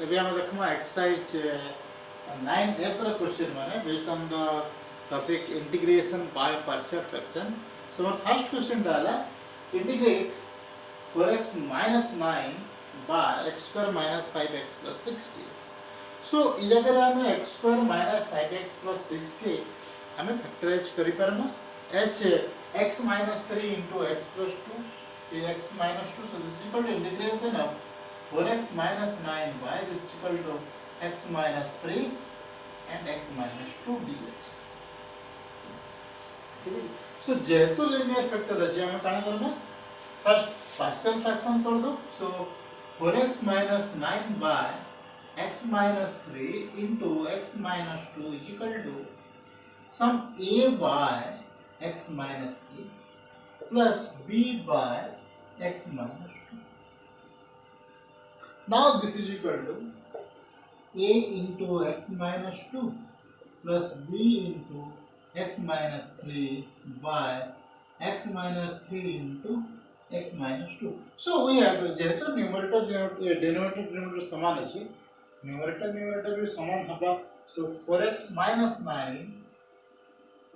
अभी हम देखमा exercise 9A पर क्वेश्चन माने based on the topic integration by partial fraction. So our first question डाला integrate 4x minus 9 by x square minus 5x plus 6 dx. सो ई जगह हमें x square minus 5x plus 6 के हमें factorise करि परम h x minus 3 into x plus 2 is x minus 2. So this is equal to integration of 4x minus 9 by this is equal to x minus 3 and x minus 2 dx. ठीक है. सो जेहेतु linear factor अच्छे हमें काना करना first partial fraction कर दो. सो 4x minus 9 by x minus 3 into x minus 2 is equal to sum a by x minus 3 plus b by x minus 2. Now this is equal to a into x minus 2 plus b into x minus 3 by x minus 3 into x minus 2. So we have जेहेतु numerator denominator समान अछि numerator भी समान हबा. So 4x minus 9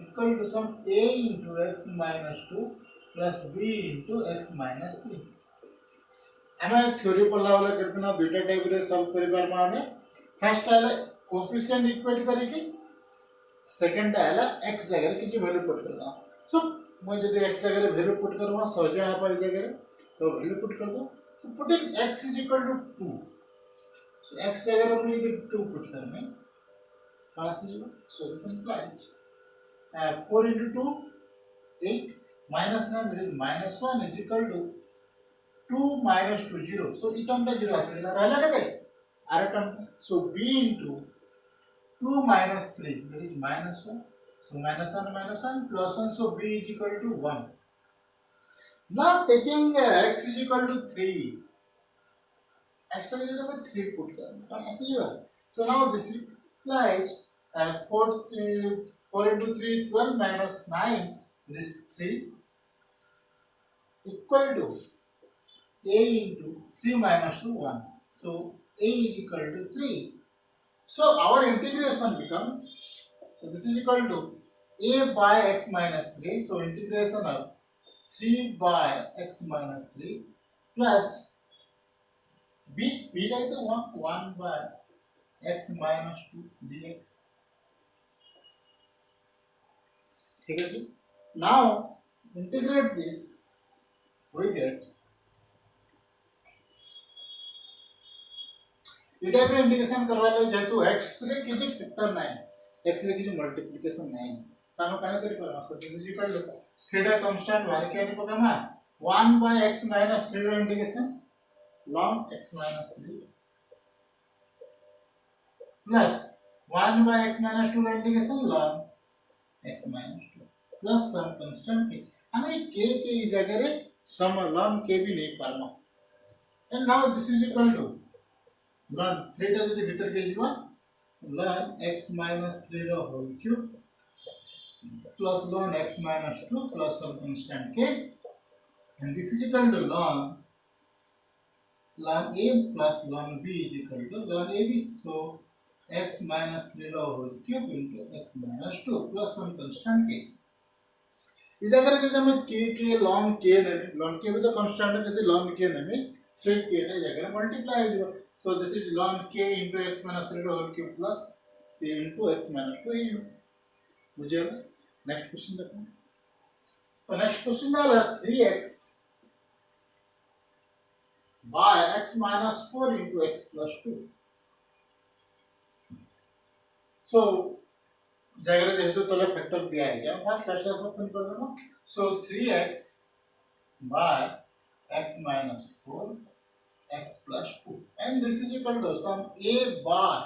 equal to sum a into x minus 2 plus b into x minus 3. हमें theory पढ़ला वाला करते ना बीटा टाइप रे सॉल्व करि पारमा. हमें फर्स्ट आला कोएफिशिएंट इक्वेट करिके सेकंड आला x जगह रे किछ वैल्यू पुट करदा. सो मैं जदि x जगह रे वैल्यू पुट करवा सहज है पर जगह रे तो वैल्यू पुट कर दो. So putting x is equal to 2. So x जगह रे मुझे 2 पुट करने कहां से जीवा. So this implies 4 into 2 8 minus 9 that is minus 1 is equal to 2 minus 2 0. So it term 0 आसेला रहला कते आर term. So b into 2 minus 3 that is minus 1. So minus 1 plus 1. So b is equal to 1. Now taking x is equal to 3. X to is equal to 3 put करना ऐसे ही है. So now this is like 4 into 3 12 minus 9 this 3 equal to a into 3 minus 2 1. So a is equal to 3. So our integration becomes, so this is equal to a by x minus 3. So integration of 3 by x minus 3 plus b is the 1 by x minus 2 dx. ठीक है जी. Now integrate this, we get ये type रे integration करवा ले जेतु x रे किछि factor नाही x रे किछि मल्टीप्लिकेशन नाही तानो काने करि परवा. So this is equal to theta constant y के नि पकामा 1 by x minus 3 रे integration ln x minus 3 plus 1 by x minus 2 रे integration ln x minus 2 plus some constant के हमें k के इस जगह रे सम ln k भी नहीं पारमा. And now this is equal to ln 3 टा जदि भीतर के जीवा ln x minus 3 रो whole cube plus ln x minus 2 plus some constant k and this is equal to ln a plus ln b is equal to ln ab. So x minus 3 रो whole cube into x minus 2 plus some constant k. इस जगह जदि हम k ln k ने ln k भी तो constant है जदि ln k ने फिर k ने जगह मल्टीप्लाई हो जाएगा. So this is ln k into x minus 3 whole cube plus p into x minus 2 है. मुझे नेक्स्ट क्वेश्चन देखो. तो नेक्स्ट क्वेश्चन डाला 3x by x minus 4 into x plus 2. So जगह जेहेतु तले फैक्टर दिया है क्या फर्स्ट फैक्टर ऑप्शन कर देना. So 3x by x minus 4 x plus 2 and this is equal to sum a bar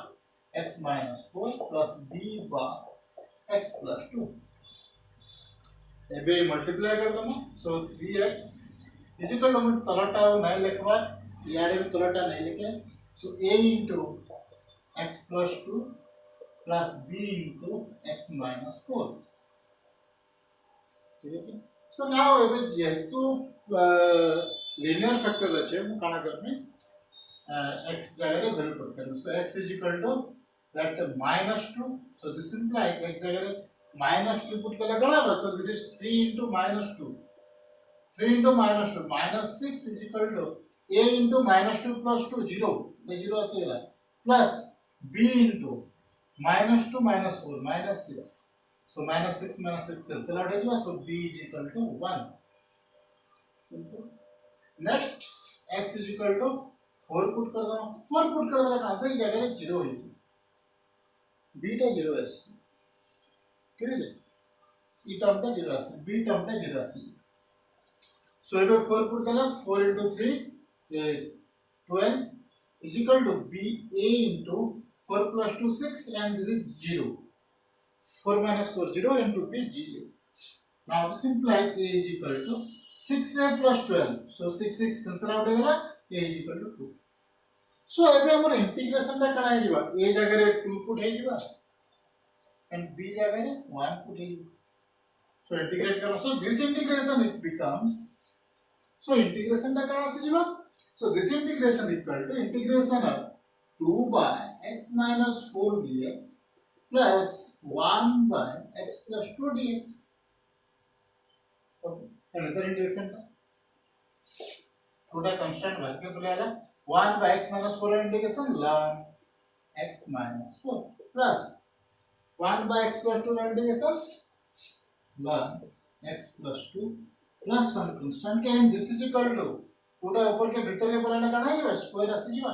x minus 4 plus b bar x plus 2. एबे multiply कर दमो. सो 3x इज इक्वल टू तलटा नहीं लिखवा यारे भी तलटा नहीं लिखे. सो a into x plus 2 plus b into x minus 4. ठीक है. सो नाउ एबे जेहेतु लिनियर फैक्टर अच्छे मु काना करने x जगह वैल्यू पुट करें सो x is equal to that -2 so this implies x जगह -2 पुट करें बराबर so this is 3 into -2 3 into -2 -6 is equal to a into -2 plus 2 0 the 0 आसेगा plus b into -2 -4 -6 so -6 cancel out होगा so b is equal to 1 simple next x is equal to 4 put कर दो 4 put कर देला answer ही जगह 0 होई b टा 0 है ठीक है ई टर्म टा 0 आसे b टर्म टा 0 आसे so एबे 4 पुट कला 4 into 3 12 is equal to b a into 4 plus 2 6 and this is 0 4 minus 4 0 into b 0 now this implies a is equal to 6a plus 12 so 6 cancel out होगा a is equal to 2 so एबे हमर integration टा कना हेजिबा a जगह रे 2 put हेजिबा and b जगह रे 1 put हेजिबा so integrate करो so this integration it becomes so integration टा कना हेजिबा so this integration equal to integration of 2 by x minus 4 dx plus 1 by x plus 2 dx okay another integration थोड़ा constant भर के बोलेला 1 by x minus 4 integration ln x minus 4 plus 1 by x plus 2 integration ln x plus 2 plus some constant के and this is equal to पूरा ऊपर के भीतर के बोलेला काना है स्क्वायर आसी जीवा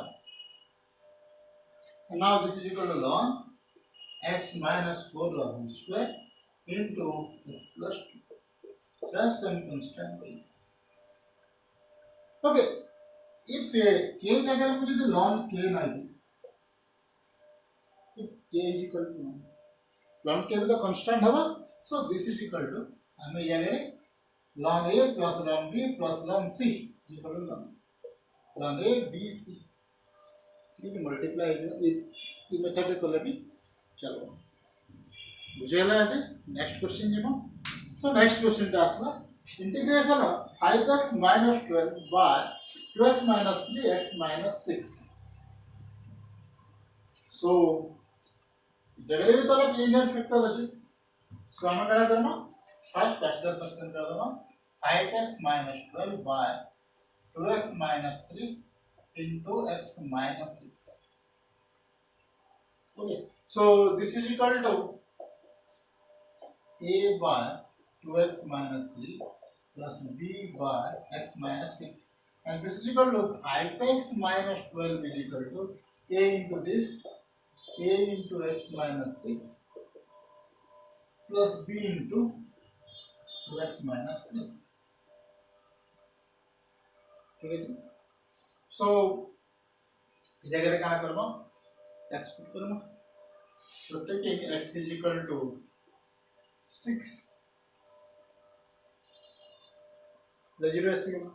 and now this is equal to ln x minus 4 ln square into x plus 2 plus some constant okay if k जगह मुझे तो ln k ना है if k is equal to ln k भी तो कांस्टेंट होगा so this is equal to हमें ये जगह ln a plus ln b plus ln c equal to ln a b c ठीक है मल्टीप्लाई ये मेथड को ले भी चलो बुझे ला है नेक्स्ट क्वेश्चन जीमा so next question टा आसला integration of 5x minus 12 by 2x minus 3x minus 6 so जगह भी तो लीनियर फैक्टर अछि so हम क्या करना फर्स्ट एक्सर फंक्शन कर देना 5x minus 12 by 2x minus 3 into x minus 6 okay so this is equal to a by 2x minus 3 plus b by x minus 6 and this is equal to 5x minus 12 is equal to a into this a into x minus 6 plus b into 2x minus 3 ठीक है so इस जगह क्या करना x put करना so taking x is equal to 6 the 0 is given.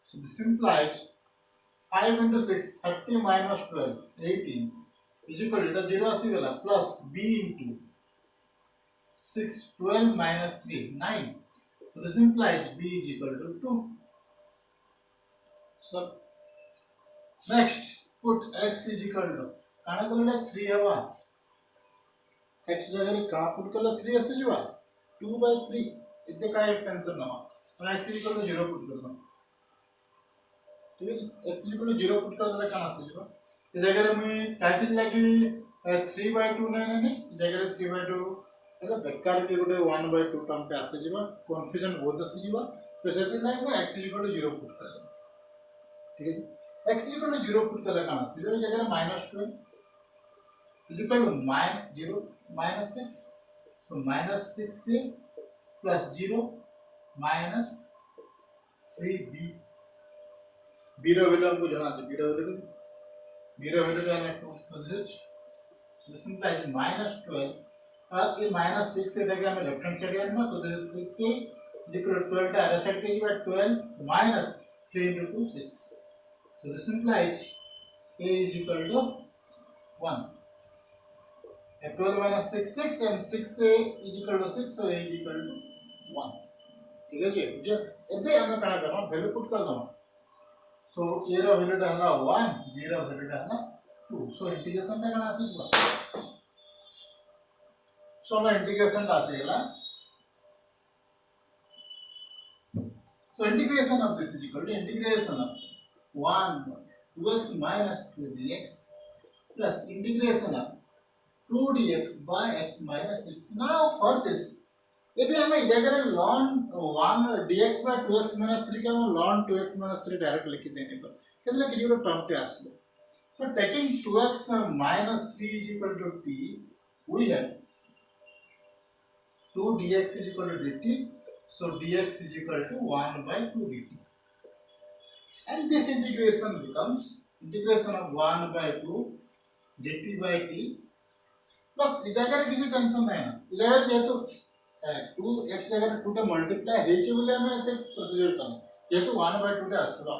So this implies 5 into 6 30 minus 12 18 is equal to the 0 is given plus b into 6 12 minus 3 9 so this implies b is equal to 2 so next put x is equal to काना करले 3 हवा x जगह का put करले 3 ऐसे जीवा 2 by 3 इतने का एक टेंशन ना तो x is equal to 0 put कर दो ठीक है x is equal to 0 put कर देला काना से जीवा इस जगह में काटिन लगी 3 by 2 नहीं जगह 3 by 2 मतलब बेकार के गोटे 1 by 2 टर्म पे आसे जीवा कंफ्यूजन बहुत आसे जीवा तो सेति लाइन में x is equal to 0 put कर दो ठीक है x is equal to 0 put करला काना से इस जगह -12 is equal to -0 -6 so -6a plus 0 minus 3b b row value हमको जाना है b रो वैल्यू क्या है तो this implies -12 अब ये -6 से देखिए हमें लेफ्ट हैंड साइड आएगा सो this is 6a is equal to 12 टा अदर साइड के लिए 12 minus 3 into 2 6 so this implies a is equal to 1 12 minus 6 6 and 6a is equal to 6 so a is equal to 1 ठीक है जी जे एबे हम कना करना वैल्यू पुट कर दो सो ए रा वैल्यू रहला 1 b रा वैल्यू रहला 2 सो इंटीग्रेशन टा कना आसीबा सो हम इंटीग्रेशन ला आसीला so integration of this is equal to integration of 1 2x minus 3 dx plus integration of 2 dx by x minus 6 now for this यदि हमें इधर ln 1 dx by 2x minus 3 का हम ln 2x minus 3 डायरेक्ट लिख देने पर कितना किसी को टर्म पे आसलो so taking 2x minus 3 is equal to t we have 2 dx is equal to dt so dx is equal to 1 by 2 dt and this integration becomes integration of 1 by 2 dt by t plus इस जगह रे किसी tension नहीं ना इस जगह रे जेतु 2x जगह 2 टे मल्टीप्लाई हेचे बोले हमें एते प्रोसीजर करना जेतु 1 by 2 टे आसबा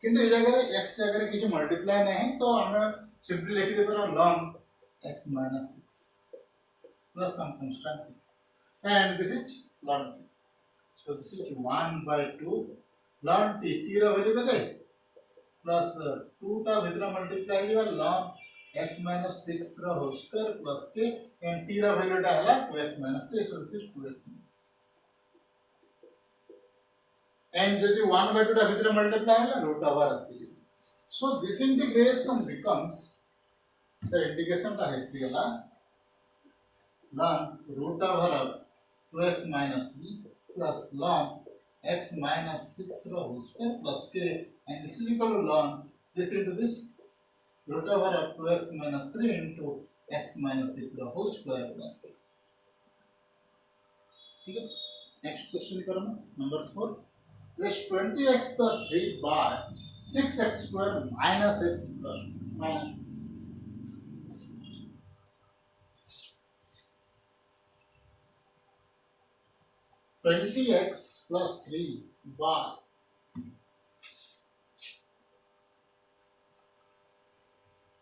किंतु इस जगह रे x जगह रे किसी मल्टीप्लाई नहीं तो हमें सिंपली लिख दे पर ln x minus 6 plus some constant and this is ln t so this is 1 by 2 ln t t रा वैल्यू कते प्लस 2 टा भीतर मल्टीप्लाई हुआ ln x minus 6 रा होल स्क्वायर प्लस के एंड t रा वैल्यू टा हला 2x minus 3 so this is 2x minus and जदि 1 by 2 टा भीतर मल्टीप्लाई हला रूट ओवर आसी so this integration becomes the integration टा हेसी हला ln root over of 2x minus 3 plus ln x minus 6 रा whole square plus k and this is equal to ln this into this root over of 2x minus 3 into x minus 6 रा whole square plus k ठीक है next question करो number 4 raise 20x plus 3 by 6x square minus x plus minus 2 20x plus 3 by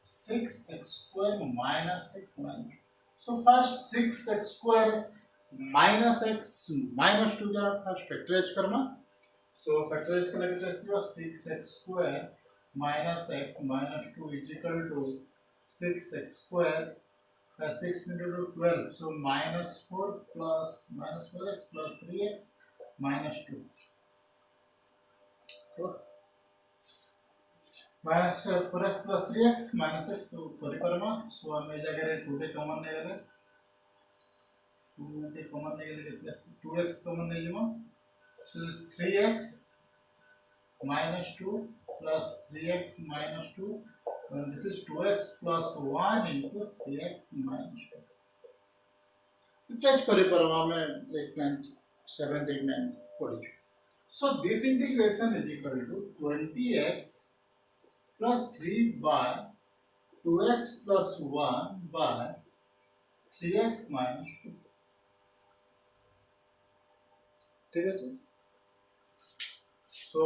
6x square minus x minus so first 6x square minus x minus 2 का first factorize करना so factorize करने के लिए 6x square minus x minus 2 is equal to 6x square plus 6 into 12 so minus 4 plus minus 4x plus 3x minus 2 so minus 4x plus 3x minus x so परिपरमा so हम इस जगह रे 2 टे common ले गए 2 टे कॉमन ले गए कितना 2x कॉमन ले जमा so 3x minus 2 plus 3x minus 2 and this is 2x plus 1 into 3x minus 2. Replace करें पर हमें 8.7 8.9 पढ़ी. So this integration is equal to 20x plus 3 by 2x plus 1 by 3x minus 2. ठीक है जी. So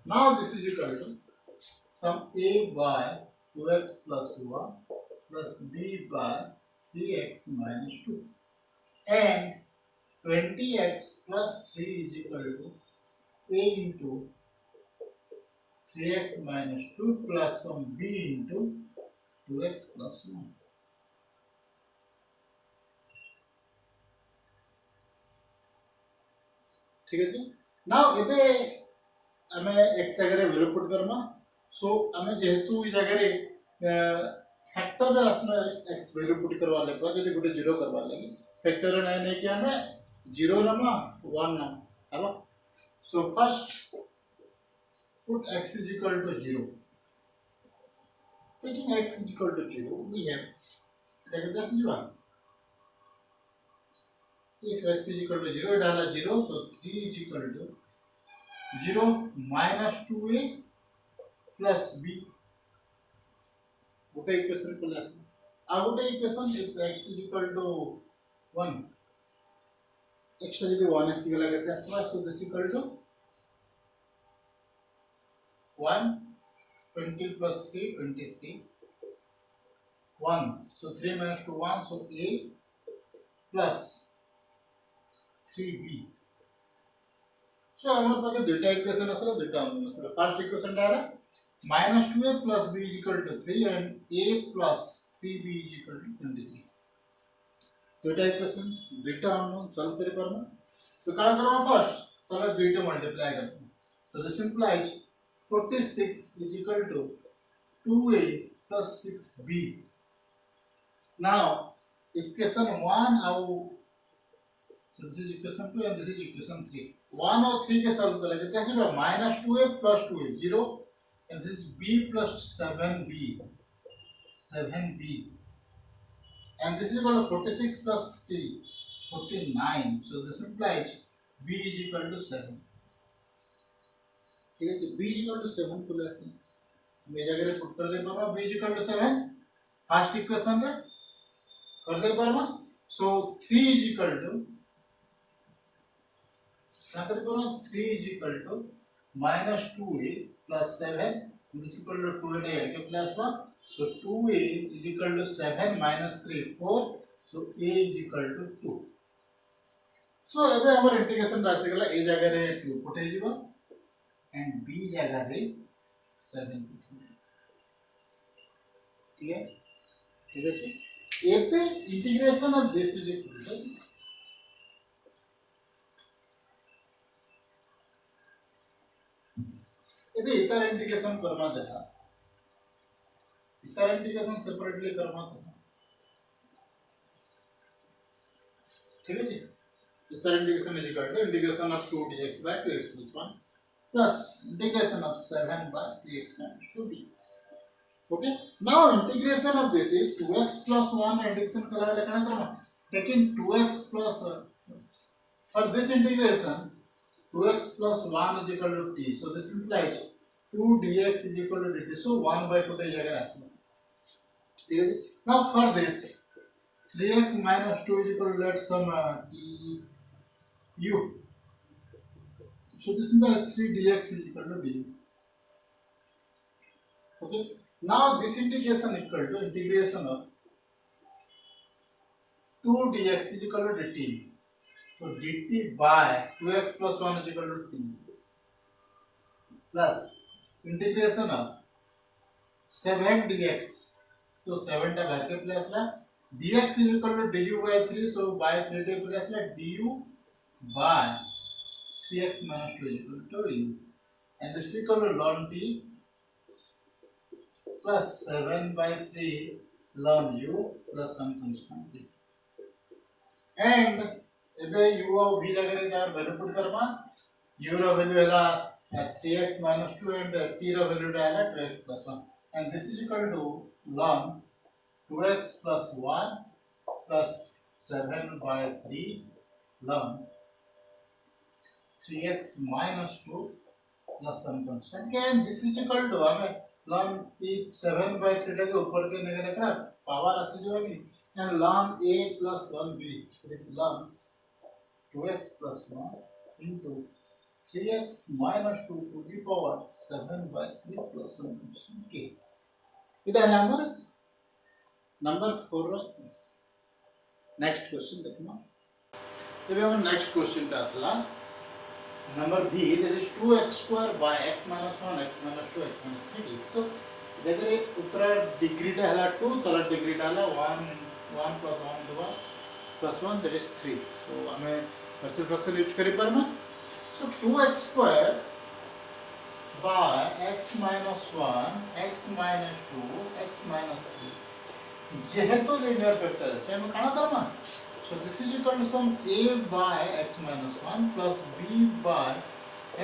now this is equal to sum a by 2x plus 1 plus b by 3x minus 2 and 20x plus 3 is equal to a into 3x minus 2 plus some b into 2x plus 1. ठीक है जी. Now एबे हमें x जगह value put करना सो हमें जेहेतु ई जगह रे फैक्टर रे असना x वैल्यू पुट करवा ले पर जदि गुटे 0 करवा लेगी फैक्टर रे नहीं कि हमें 0 नमा 1 ना hello so first put x is equal to 0 taking x is equal to 0 we have like this is 1 if x is equal to 0 डाला 0 so 3 is equal to 0 minus 2a plus b गोटे equation को less आ गोटे equation if x is equal to 1 x यदि 1 ऐसी गला कहते हैं so this equal to 1 20 plus 3 23 1 so 3 minus 2 1 so a plus 3b सो हमर पाके दुटा इक्वेशन आसला दुटा अननोन आसला फर्स्ट इक्वेशन डाला -2a + b = 3 and a + 3b = 23 दुटा इक्वेशन दुटा अननोन सॉल्व करि परना सो का करबा फर्स्ट चला दुटा मल्टीप्लाई करबा so this implies 46 = 2a + 6b now equation 1 out so this is equation 2 and this is equation 3 1 और 3 के सॉल्व करेंगे कैसे होगा -2a + 2a 0 and this is b + 7b and this is equal to 46 + 3 49 so this implies b is equal to 7 ठीक है b is equal to 7 को लेते हैं हम ये जगह पुट कर दे पापा b is equal to 7 first equation रे कर दे पापा so 3 is equal to क्या कर पापा 3 is equal to -2a + 7 this is equal to 2 and 8 के plus 1 so 2a is equal to 7 - 3 4 so a is equal to 2 so एबे हमर integration राशि गला a जगह रे 2 पुटे जीवा and b जगह रे 7 पुटे ठीक है a पे integration of this is equal to एबे इतर इंटीग्रेशन करमा जहा इतर इंटीग्रेशन सेपरेटली करमा था ठीक है जी इतर integration is equal to integration of 2dx by 2x + 1 plus integration of 7 by 3x - 2dx okay now integration of this is 2x + 1 integration करा लेना Karma taking 2x plus for this integration 2x + 1 is equal to t so this implies 2dx is equal to dt so 1/2 का जगह आसला ठीक है now for this 3x - 2 is equal to let some u so this implies 3dx is equal to du okay now this integration equal to integration of 2dx is equal to dt so dt by 2x + 1 is equal to t plus integration of 7dx so 7 टा बाहर के plus ला dx is equal to du by 3 so by 3 टे plus ला du by 3x - 2 is equal to u and this is equal to ln t plus 7 by 3 ln u plus some constant t and एबे u और v जगह रे यार value put करबा u रो value हैला 3x - 2 and t row value हैला 2x + 1 and this is equal to ln 2x + 1 plus 7 by 3 ln 3x - 2 plus some constant and this is equal to हमें ln e 7 by 3 के ऊपर के निकल रखा power ऐसे जो है and ln a plus ln b which is ln 2x + 1 into 3x - 2 to the power 7 by 3 plus some constant k इधर नंबर 4 रो नेक्स्ट क्वेश्चन देखना एबे हम नेक्स्ट क्वेश्चन ता असला number b that is 2x² by x - 1 x - 2 x - 3 dx so देखरे ऊपर degree टा हला 2 तला डिग्री डाला 1 1 + 1 2 + 1 that is 3 so हमें पार्शियल फ्रैक्शन यूज करि परना so 2x² by x - 1 x - 2 x - 3 जेहेतु लिनियर वेक्टर है हम काना Karma so this is equal to some a by x - 1 plus b by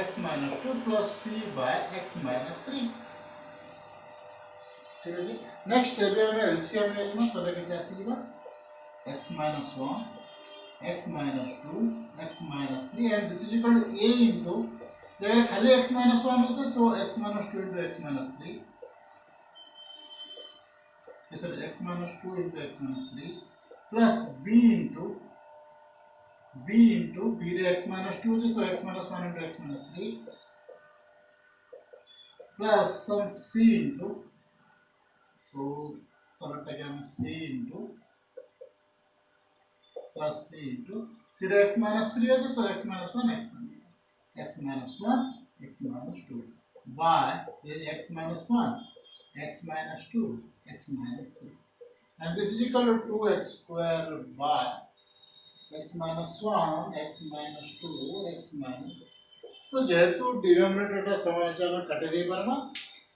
x - 2 plus c by x - 3 ठीक है जी next एबे हमें एलसीएम लेना तो कितना आसीबा x - 1 x - 2 x - 3 and this is equal to a into जगह खाली x - 1 होता so x - 2 into x - 3 is x - 2 into x - 3 plus b into b रे x - 2 so x - 1 into x - 3 plus some c into so तरह क्या में c into plus c into 3 x - 3 so x - 1 x - 3 x minus 1, x minus 2. Y is x minus 1, x minus 2, x minus 3. And this is equal to 2x square by x minus 1, x minus 2, x minus 3. So जेहेतु denominator समान है हमें कटे दे पारना.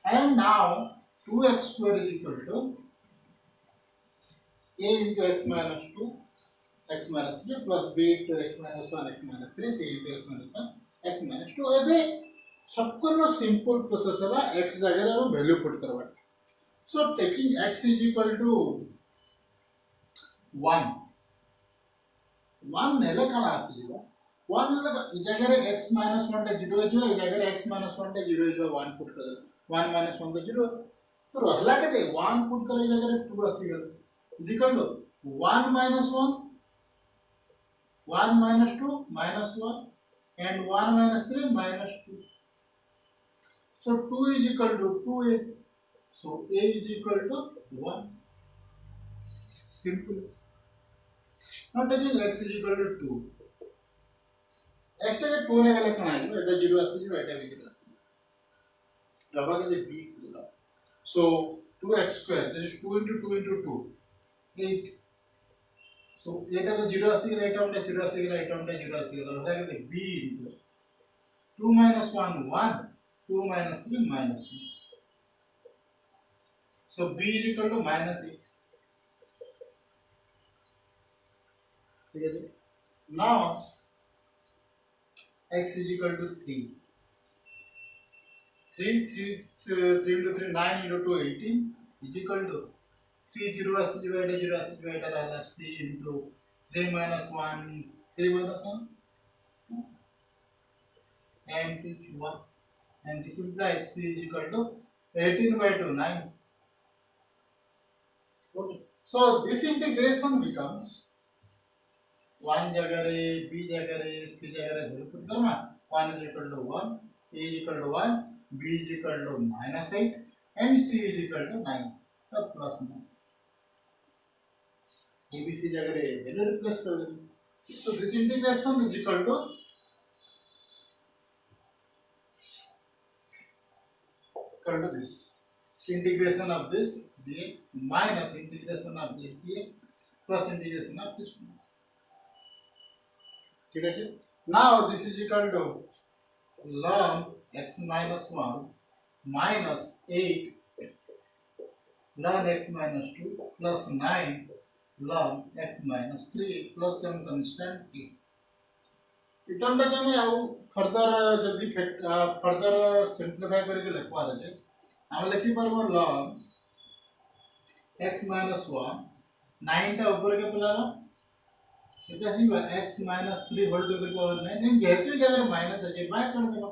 And now 2x square is equal to a into x minus 2, x minus 3 plus b into x minus 1, x minus 3, c into x minus 1, x minus 2. अबे सबको no simple process है x जगह हम value put करवा. So taking x is equal to 1. 1 नेले कहाँ आसी जीवा? 1 नेले इस जगह x minus 1 टे 0 है जो इस जगह x minus 1 टे 0 है जो 1 पुट कर दे. 1 minus 1 तो 0. So रहला के दे 1 पुट करे इस जगह 2 आसी गल. इस equal to 1 minus 1, 1 minus 2 minus 1 and 1 minus 3 minus 2. So 2 is equal to 2a. So a is equal to 1. Simple. Now taking x is equal to 2. X take 2 ने गले कहाँ है? ऐसा 0 आसी जो ऐसा भी 0 आसी. रबा के दे b खुला. So 2x square. That is 2 into 2 into 2. 8. So 8 का 0 आसी का item है 0 आसी का item है 0 आसी का रबा के दे b into 2 minus 1 1. 2 minus 3 minus 1. So b is equal to minus 8. ठीक है जी. Now x is equal to 3. 3 into 3 9 into 2 18 is equal to 3 0 as divided 0 as divided as c into 3 minus 1 3 minus 1 2 and 3 1 and this implies c is equal to 18 by 2 9. Okay. So this integration becomes 1 जगह रे b जगह रे c जगह रे value put करना. 1 is equal to 1, a is equal to 1, b is equal to minus 8 and c is equal to 9 और plus 9. a b c जगह रे वैल्यू रिप्लेस कर देंगे. So this integration is equal to this. Integration of this dx minus integration of this dx plus integration of this dx. ठीक है जी. Now this is equal to ln x minus 1 minus 8 ln x minus 2 plus 9 ln x minus 3 plus some constant t. Return लगे में आओ further जल्दी further simplify करके लिखवा दे. हम लिखी पर वो ln x minus 1 9 टा ऊपर के पलावा कितना सी x minus 3 whole to the power 9 नहीं जेहतु जगह माइनस है बाय कर देगा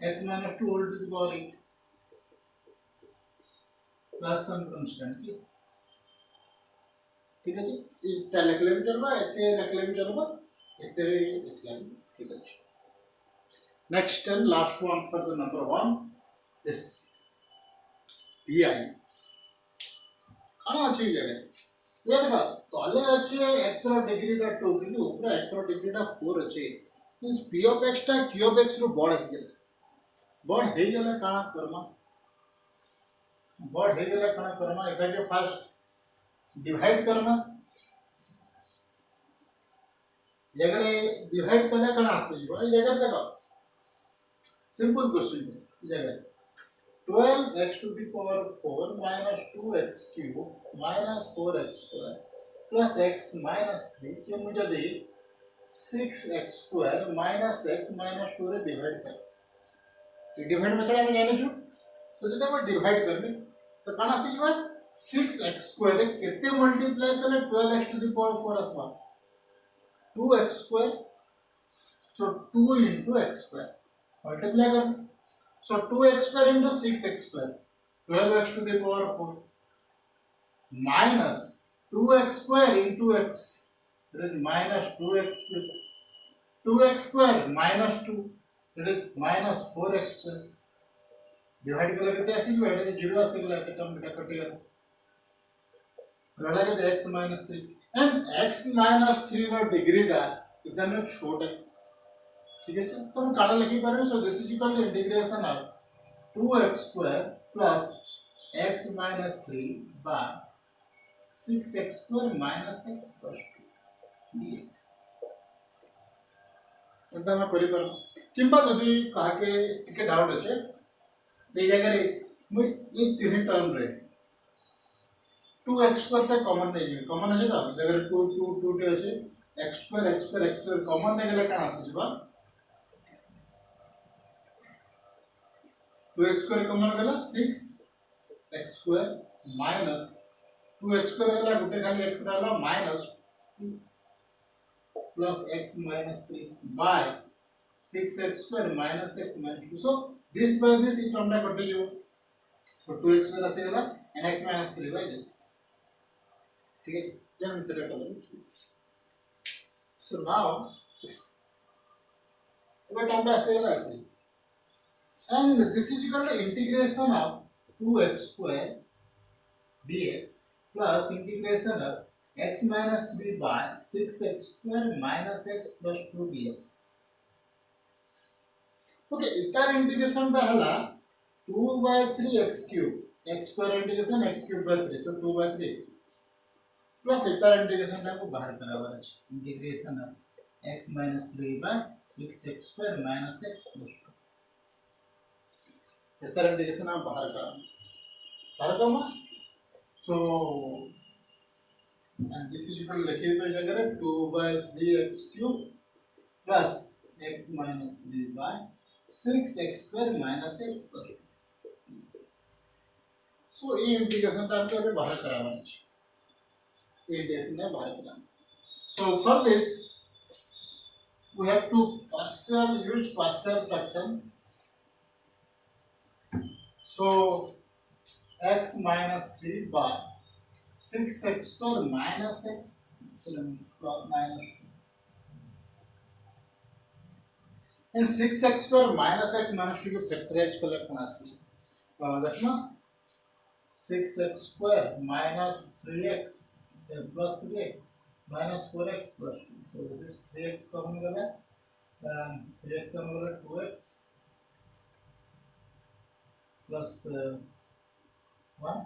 x minus 2 whole to the power 8 plus some constant की. ठीक है जी. इतना लिख लेम चलबा इतने लिख लेम चलबा इतने लिख लेम. ठीक है. Next and last one for the number 1 is pi. कहाँ अच्छी जगह ये देखा तले अच्छे x ର डिग्री ଟା 2 କିନ୍ତୁ ऊपर x ର डिग्री ଟା 4 अच्छे मींस p of x ଟା q of x रो बड़ हे गेला काना करमा बड़ हे गेला काना करमा एटा के फर्स्ट डिवाइड करना जगह डिवाइड करना काना आसे जीवा ये जगह देखो सिंपल क्वेश्चन है जगह 12x to the power 4 minus 2x cube minus 4x square plus x minus 3 कि मुझे दे 6x square minus x minus 2 रे डिवाइड कर. ये डिवाइड मेथड में जाने जो सोचते हैं डिवाइड करने तो कहाँ से जीवा 6x square कितने मल्टीप्लाई करें 12x to the power 4 Asma 2x square so 2 into x square multiply करने. So 2x square into 6x square 12x to the power 4 minus 2x square into x that is minus 2x cube 2x square minus 2 that is minus 4x square divide कर लेते ऐसे ही बैठे थे 0 से लेते term बेटा कटेगा रहा के x minus 3 and x minus 3 का डिग्री का इतना छोटा है ठीक है तो हम काला लिखी पारे so this is equal to integration of 2x² plus x minus 3 by 6x² minus x plus 2 dx एंता मैं करि पर किंबा जदि काके टिके डाउट अछि ए जगह रे मु ए तीन टर्म रे 2x² टा कॉमन नै जे कॉमन अछि त जगह 2 2 2 टे अछि x² कॉमन नै गेले का आसी जबा 2x² कॉमन गेला 6x² minus 2x² गेला गुटे खाली x रहला minus 2 plus x minus 3 by 6x² minus x minus 2. So this by this it term got you. So 2x² आसे गेला and x minus 3 by this. ठीक है जब हम चला करें so now what term आसे गेला and this is equal to integration of 2x² dx plus integration of x minus 3 by 6x² minus x plus 2 dx. Okay, इतर इंटीग्रेशन ता हला 2 by 3 x cube x square integration x cube by 3 so 2 by 3 x plus इतर integration ता को बाहर करावर है integration of x minus 3 by 6x² minus x plus 2 इतर इंटीग्रेशन आप बाहर करो so and this is equal to लिखिए तो जगह 2 by 3x cube plus x minus 3 by 6x² minus x plus 2. So ये इंटीग्रेशन टाइम पे बाहर कराना है ये इंटीग्रेशन है बाहर कराना. So for this we have to use partial fraction. So x minus 3 by 6x² minus x minus 2 and 6x² minus x minus 2 को फैक्टराइज कलेक्ट करना है देखना 6x² minus 3x plus 3x minus 4x plus 2 so this is 3x common गया 3x common गया 2x plus 1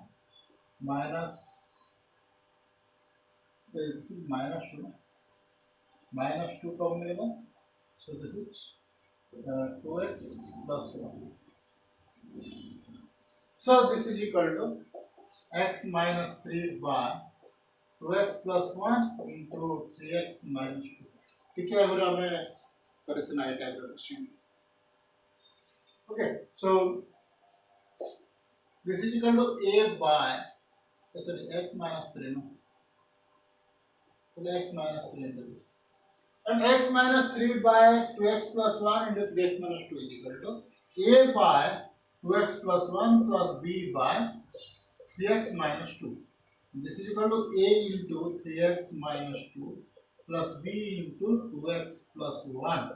minus this is minus 2 common लेगा so this is 2x plus 1 so this is equal to x minus 3 by 2x plus 1 into 3x minus 2 ठीक है अगर हमें करते ना type reduction okay so this is equal to a by sorry x minus 3 no so x minus 3 into this and x minus 3 by 2x plus 1 into 3x minus 2 is equal to a by 2x plus 1 plus b by 3x minus 2 and this is equal to a into 3x minus 2 plus b into 2x plus 1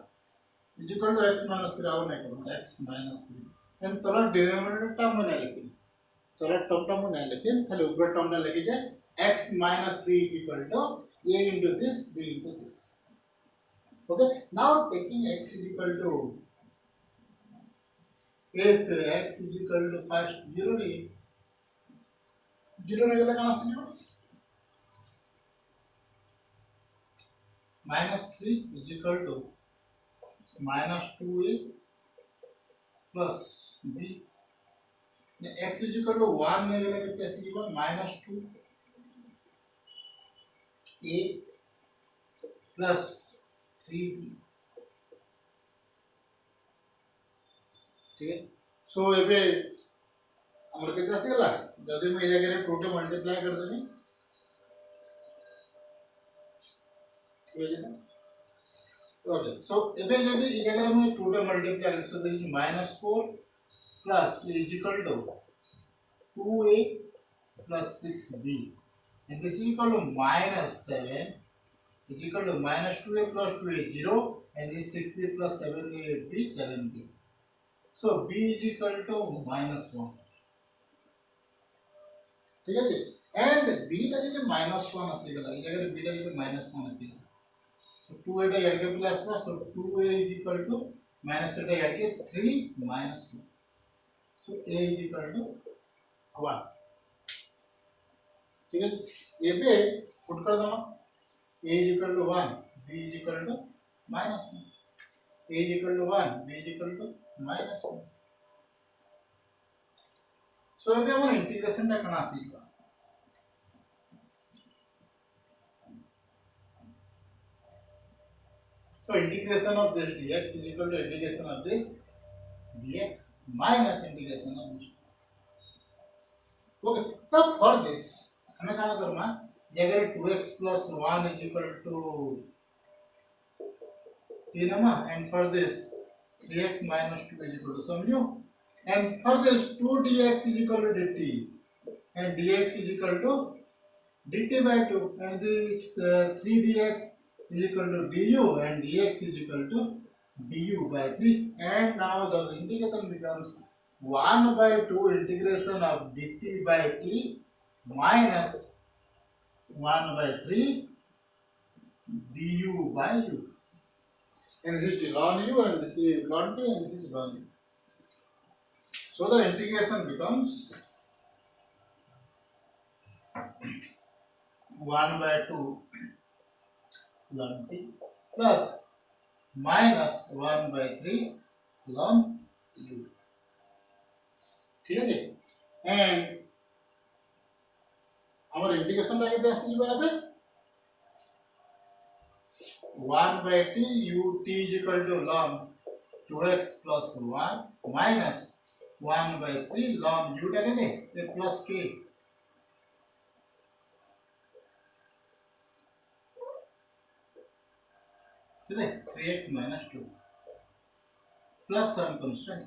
is equal to x minus 3 our नहीं करो x minus 3 and तला denominator term बना लेकिन तला term बना लेकिन खाली ऊपर टर्म ना लेके जाए x minus 3 is equal to a into this b into this okay now taking x is equal to if x is equal to first 0 नहीं 0 नहीं कहाँ से लियो minus 3 is equal to minus 2a plus b x is equal to 1 नहीं करेंगे तो ऐसे लियो minus 2 a plus 3b ठीक है सो एबे हमर केते आसे गला जदि मैं ए जगह 2 टे मल्टीप्लाई कर देबी ठीक है ओके सो एबे जदि ए जगह मैं 2 टे multiply so this is -4 plus a is equal to 2a plus 6b and this is equal to -7 is equal to -2a plus 2a 0 and this 6b plus 7a be 7b so b is equal to -1 ठीक है जी and b टा जे -1 आसे गला ये अगर b टा जे -1 आसे So 2 eta यार के प्लस बा, so 2a is equal to minus eta यार के 3 minus 2. So a is equal to 1. ठीक है, ये पे पुट कर दो, a is equal to 1, b is equal to minus 1. a is equal to 1, b is equal to minus 1. So ये हमारा इंटीग्रेशन टा करना सीखा. So integration of this dx is equal to integration of this dx minus integration of this dx. Okay, now for this हमें क्या करना है? अगर 2x plus 1 is equal to 3 and for this 3x minus 2 is equal to some new, and for this 2 dx is equal to dt and dx is equal to dt by 2 and this 3 dx is equal to du and dx is equal to du by 3, and now the integration becomes 1 by 2 integration of dt by t minus 1 by 3 du by u, and this is ln u and this is ln t and this is ln u. So the integration becomes 1 by 2 ln t plus minus 1 by 3 ln u. ठीक है जी, and हमारे integration टा केते आसी जिबा एबे 1 by t u t is equal to ln 2x plus 1 minus 1 by 3 ln u टा केते ए प्लस k ठीक है 3x minus 2 plus some constant.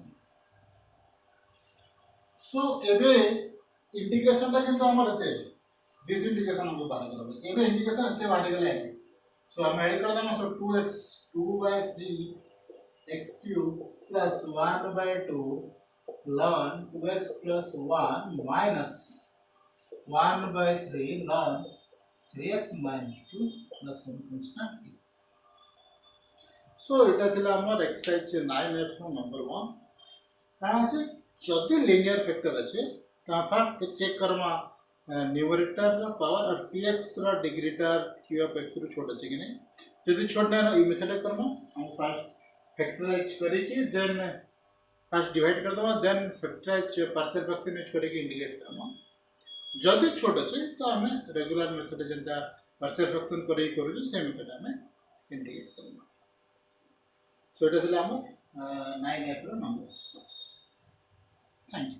So एबे इंटीग्रेशन टा किंतु हमर एते दिस इंटीग्रेशन हमको बाहर करबे एबे इंटीग्रेशन एते बाहर गेले है. सो हम ऐड कर देना, सो 2x 2 by 3 x cube plus 1 by 2 ln 2x plus 1 minus 1 by 3 ln 3x minus 2 plus some constant k. So এটা ছিল আমার এক্সারসাইজ 9f नंबर 1. তা আছে যদি লিনিয়ার ফ্যাক্টর আছে তা ফার্স্ট চেক করমা न्यूमरेटर रा पावर और px रा डिग्रीटा q ऑफ x रो छोटा छै कि नहीं. यदि छोड़ना है ई मेथड करना, हम फर्स्ट फैक्टराइज करी कि देन फर्स्ट डिवाइड कर दवा, then factorize partial fraction use करी कि इंटीग्रेट करना. जदी छोटा छै तो हमें रेगुलर मेथड जंता पार्शियल फ्रैक्शन करी करू से मेथड हमें इंटीग्रेट करना. सो এটা ছিল আমার 9f row number. Thank you.